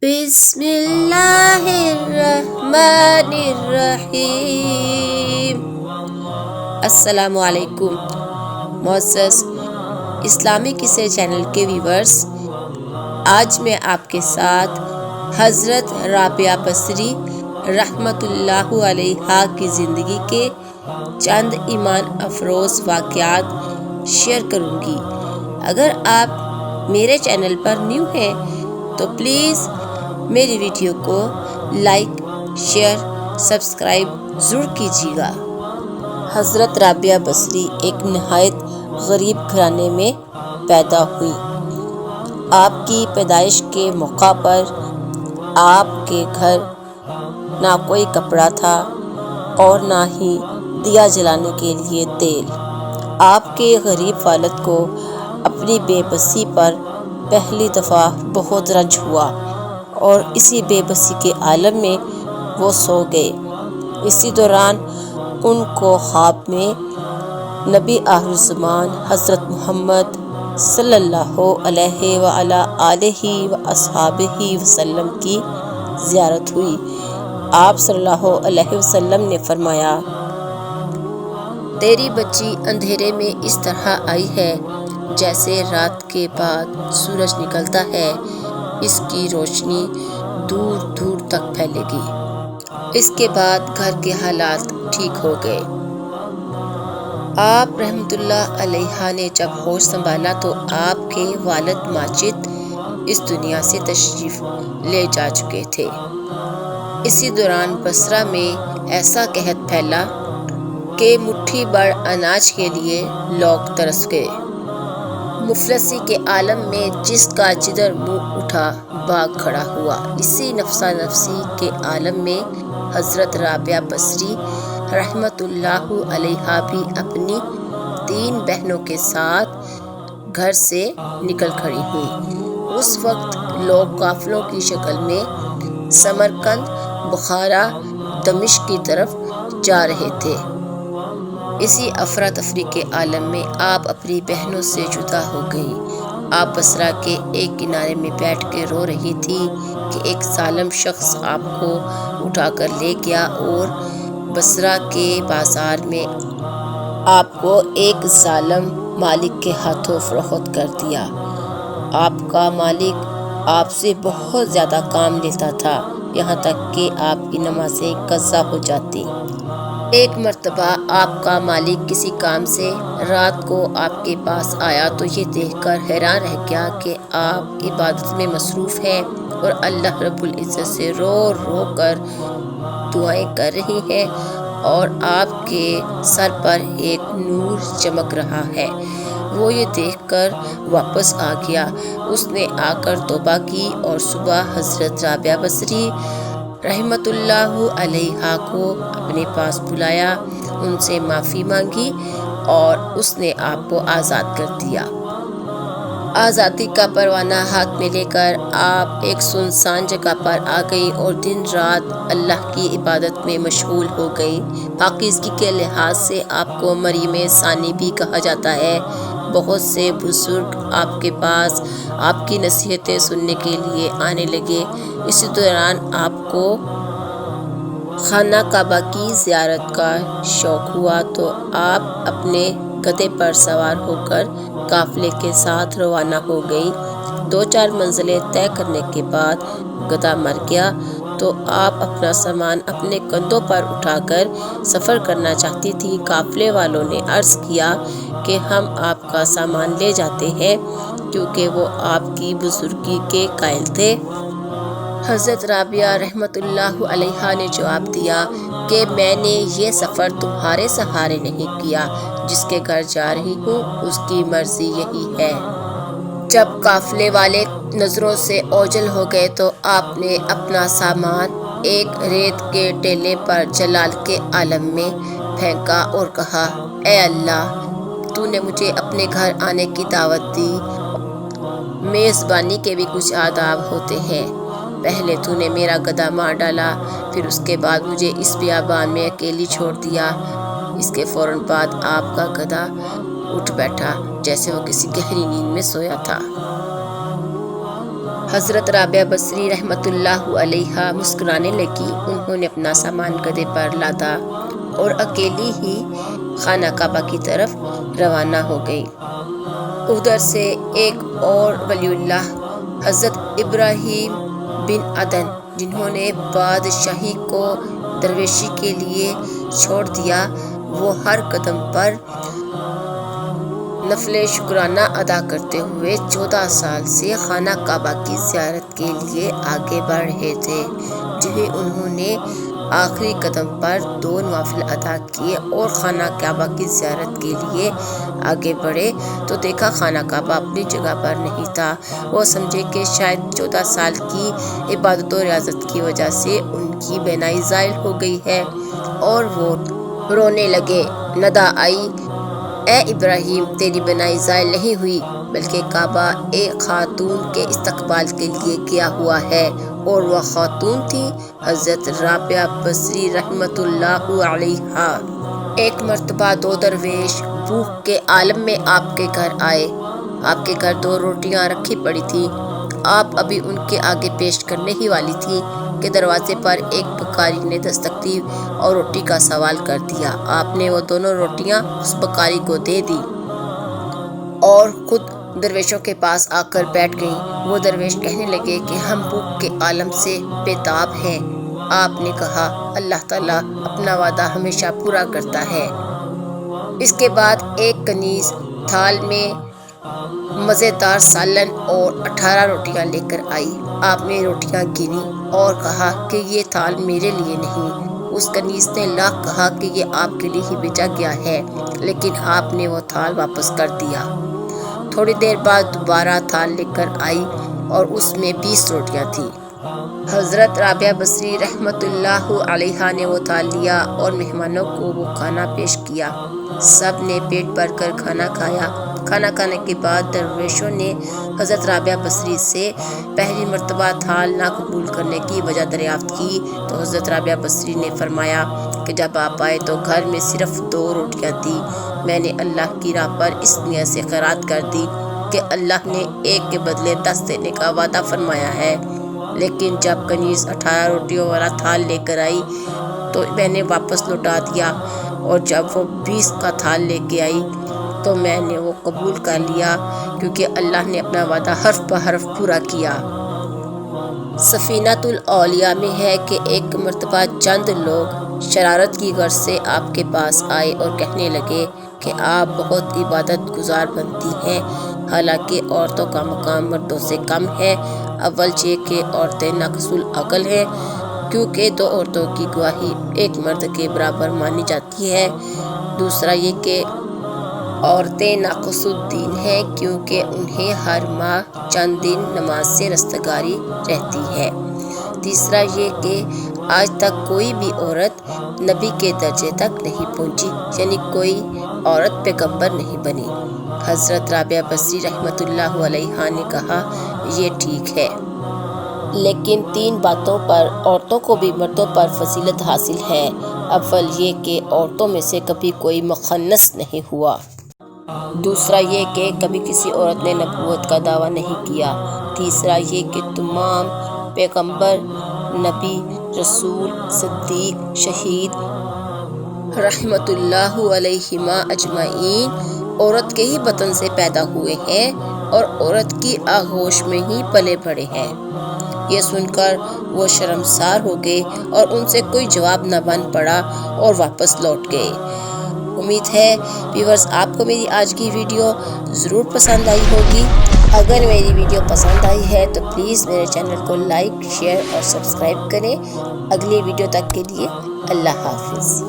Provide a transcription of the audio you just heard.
بسم اللہ الرحمن الرحیم۔ السلام علیکم معزز اسلامی قصے چینل کے ویورز، آج میں آپ کے ساتھ حضرت رابعہ بصری رحمۃ اللہ علیہا کی زندگی کے چند ایمان افروز واقعات شیئر کروں گی۔ اگر آپ میرے چینل پر نیو ہیں تو پلیز میری ویڈیو کو لائک، شیئر، سبسکرائب ضرور کیجیے گا۔ حضرت رابعہ بصری ایک نہایت غریب گھرانے میں پیدا ہوئی۔ آپ کی پیدائش کے موقع پر آپ کے گھر نہ کوئی کپڑا تھا اور نہ ہی دیا جلانے کے لیے تیل۔ آپ کے غریب والد کو اپنی بے بسی پر پہلی دفعہ بہت رنج ہوا اور اسی بے بسی کے عالم میں وہ سو گئے۔ اسی دوران ان کو خواب میں نبی آخر الزمان حضرت محمد صلی اللہ علیہ وآلہ آلہ وصحبہ وسلم کی زیارت ہوئی۔ آپ صلی اللہ علیہ وسلم نے فرمایا، تیری بچی اندھیرے میں اس طرح آئی ہے جیسے رات کے بعد سورج نکلتا ہے، اس کی روشنی دور دور تک پھیلے گی۔ اس کے بعد گھر کے حالات ٹھیک ہو گئے۔ آپ رحمۃ اللہ علیہ نے جب ہوش سنبھالا تو آپ کے والد ماجد اس دنیا سے تشریف لے جا چکے تھے۔ اسی دوران بصرہ میں ایسا قحط پھیلا کہ مٹھی بھر اناج کے لیے لوگ ترس گئے۔ مفلسی کے عالم میں جس کا جدھر منہ اٹھا بھاگ کھڑا ہوا۔ اسی نفسا نفسی کے عالم میں حضرت رابعہ بصری رحمۃ اللہ علیہا بھی اپنی 3 بہنوں کے ساتھ گھر سے نکل کھڑی ہوئی۔ اس وقت لوگ قافلوں کی شکل میں سمرقند، بخارا، دمشق کی طرف جا رہے تھے۔ اسی افراتفری کے عالم میں آپ اپنی بہنوں سے جدا ہو گئیں۔ آپ بصرہ کے ایک کنارے میں بیٹھ کے رو رہی تھی کہ ایک ظالم شخص آپ کو اٹھا کر لے گیا اور بصرہ کے بازار میں آپ کو ایک ظالم مالک کے ہاتھوں فروخت کر دیا۔ آپ کا مالک آپ سے بہت زیادہ کام لیتا تھا، یہاں تک کہ آپ کی نمازیں قضا ہو جاتی۔ ایک مرتبہ آپ کا مالک کسی کام سے رات کو آپ کے پاس آیا تو یہ دیکھ کر حیران رہ گیا کہ آپ عبادت میں مصروف ہیں اور اللہ رب العزت سے رو رو کر دعائیں کر رہی ہیں اور آپ کے سر پر ایک نور چمک رہا ہے۔ وہ یہ دیکھ کر واپس آ گیا۔ اس نے آ کر توبہ کی اور صبح حضرت رابعہ بصری رحمۃ اللہ علیہا کو اپنے پاس بلایا، ان سے معافی مانگی اور اس نے آپ کو آزاد کر دیا۔ آزادی کا پروانہ ہاتھ میں لے کر آپ ایک سنسان جگہ پر آ گئیں اور دن رات اللہ کی عبادت میں مشغول ہو گئیں۔ پاکیزگی کے لحاظ سے آپ کو مریم ثانی بھی کہا جاتا ہے۔ بہت سے بزرگ آپ کے پاس آپ کی نصیحتیں سننے کے لیے آنے لگے۔ اسی دوران آپ کو خانہ کعبہ کی زیارت کا شوق ہوا تو آپ اپنے گدھے پر سوار ہو کر قافلے کے ساتھ روانہ ہو گئیں۔ 2-4 منزلیں طے کرنے کے بعد گدھا مر گیا تو آپ اپنا سامان اپنے کندھوں پر اٹھا کر سفر کرنا چاہتی تھیں۔ قافلے والوں نے عرض کیا کہ ہم آپ کا سامان لے جاتے ہیں، کیونکہ وہ آپ کی بزرگی کے قائل تھے۔ حضرت رابعہ رحمۃ اللہ علیہا نے جواب دیا کہ میں نے یہ سفر تمہارے سہارے نہیں کیا، جس کے گھر جا رہی ہوں اس کی مرضی یہی ہے۔ جب قافلے والے نظروں سے اوجھل ہو گئے تو آپ نے اپنا سامان ایک ریت کے ٹیلے پر جلال کے عالم میں پھینکا اور کہا، اے اللہ، تو نے مجھے اپنے گھر آنے کی دعوت دی۔ میزبانی کے بھی کچھ آداب ہوتے ہیں۔ پہلے تو نے میرا گدھا مار ڈالا، پھر اس کے بعد مجھے اس بیابان میں اکیلی چھوڑ دیا۔ اس کے فوراً بعد آپ کا گدھا اٹھ بیٹھا جیسے وہ کسی گہری نیند میں سویا تھا۔ حضرت رابعہ بصری رحمۃ اللہ علیہا مسکرانے لگی۔ انہوں نے اپنا سامان گدھے پر لادا اور اکیلی ہی خانہ کعبہ کی طرف روانہ ہو گئی۔ ادھر سے ایک اور ولی اللہ حضرت ابراہیم بن ادن، جنہوں نے بادشاہی کو درویشی کے لیے چھوڑ دیا، وہ ہر قدم پر نفل شکرانہ ادا کرتے ہوئے 14 سال سے خانہ کعبہ کی زیارت کے لیے آگے بڑھ رہے تھے۔ جبھی انہوں نے آخری قدم پر 2 نوافل ادا کیے اور خانہ کعبہ کی زیارت کے لیے آگے بڑھے تو دیکھا خانہ کعبہ اپنی جگہ پر نہیں تھا۔ وہ سمجھے کہ شاید 14 سال کی عبادت و ریاضت کی وجہ سے ان کی بینائی زائل ہو گئی ہے، اور وہ رونے لگے۔ ندا آئی، اے ابراہیم، تیری بینائی زائل نہیں ہوئی، بلکہ کعبہ ایک خاتون کے استقبال کے لیے کیا ہوا ہے، اور وہ خاتون تھی حضرت رابعہ بصری رحمۃ اللہ علیہا۔ ایک مرتبہ 2 درویش بھوک کے عالم میں آپ کے گھر آئے۔ آپ کے گھر 2 روٹیاں رکھی پڑی تھی۔ آپ ابھی ان کے آگے پیش کرنے ہی والی تھی کہ دروازے پر ایک بکاری نے دستک دی اور روٹی کا سوال کر دیا۔ آپ نے وہ دونوں روٹیاں اس بکاری کو دے دی اور خود درویشوں کے پاس آ کر بیٹھ گئیں۔ وہ درویش کہنے لگے کہ ہم بھوک کے عالم سے بے تاب ہیں۔ آپ نے کہا، اللہ تعالیٰ اپنا وعدہ ہمیشہ پورا کرتا ہے۔ اس کے بعد ایک کنیز تھال میں مزیدار سالن اور 18 روٹیاں لے کر آئی۔ آپ نے روٹیاں گنی اور کہا کہ یہ تھال میرے لیے نہیں۔ اس کنیز نے لاکھ کہا کہ یہ آپ کے لیے ہی بھیجا گیا ہے، لیکن آپ نے وہ تھال واپس کر دیا۔ تھوڑی دیر بعد دوبارہ تھال لے کر آئی اور اس میں 20 روٹیاں تھیں۔ حضرت رابعہ بصری رحمۃ اللہ علیہا نے وہ تھال لیا اور مہمانوں کو وہ کھانا پیش کیا۔ سب نے پیٹ بھر کر کھانا کھایا۔ کھانا کھانے کے بعد درویشوں نے حضرت رابعہ بصری سے پہلی مرتبہ تھال نہ قبول کرنے کی وجہ دریافت کی تو حضرت رابعہ بصری نے فرمایا کہ جب آپ آئے تو گھر میں صرف 2 روٹیاں تھیں۔ میں نے اللہ کی راہ پر اس نیت سے خیرات کر دی کہ اللہ نے 1 کے بدلے 10 دینے کا وعدہ فرمایا ہے، لیکن جب کنیز 18 روٹیوں والا تھال لے کر آئی تو میں نے واپس لوٹا دیا، اور جب وہ 20 کا تھال لے کے آئی تو میں نے وہ قبول کر لیا، کیونکہ اللہ نے اپنا وعدہ حرف بحرف پورا کیا۔ سفینۃ الاولیاء میں ہے کہ ایک مرتبہ چند لوگ شرارت کی غرض سے آپ کے پاس آئے اور کہنے لگے کہ آپ بہت عبادت گزار بنتی ہیں، حالانکہ عورتوں کا مقام مردوں سے کم ہے۔ اول یہ کہ عورتیں ناقص العقل ہیں، کیونکہ 2 عورتوں کی گواہی ایک مرد کے برابر مانی جاتی ہے۔ دوسرا یہ کہ عورتیں ناقص الدین ہیں، کیونکہ انہیں ہر ماہ چند دن نماز سے رستگاری رہتی ہے۔ تیسرا یہ کہ آج تک کوئی بھی عورت نبی کے درجے تک نہیں پہنچی، یعنی کوئی عورت پیغمبر نہیں بنی۔ حضرت رابعہ بصری رحمۃ اللہ علیہا نے کہا، یہ ٹھیک ہے، لیکن 3 باتوں پر عورتوں کو بھی مردوں پر فضیلت حاصل ہے۔ اول یہ کہ عورتوں میں سے کبھی کوئی مخنث نہیں ہوا۔ دوسرا یہ کہ کبھی کسی عورت نے نبوت کا دعویٰ نہیں کیا۔ تیسرا یہ کہ تمام پیغمبر، نبی، رسول، صدیق، شہید رحمۃ اللہ علیہما اجمعین عورت کے ہی بطن سے پیدا ہوئے ہیں اور عورت کی آغوش میں ہی پلے بڑھے ہیں۔ یہ سن کر وہ شرمسار ہو گئے اور ان سے کوئی جواب نہ بن پڑا اور واپس لوٹ گئے۔ امید ہے ویورز آپ کو میری آج کی ویڈیو ضرور پسند آئی ہوگی۔ اگر میری ویڈیو پسند آئی ہے تو پلیز میرے چینل کو لائک، شیئر اور سبسکرائب کریں۔ اگلی ویڈیو تک کے لیے اللہ حافظ۔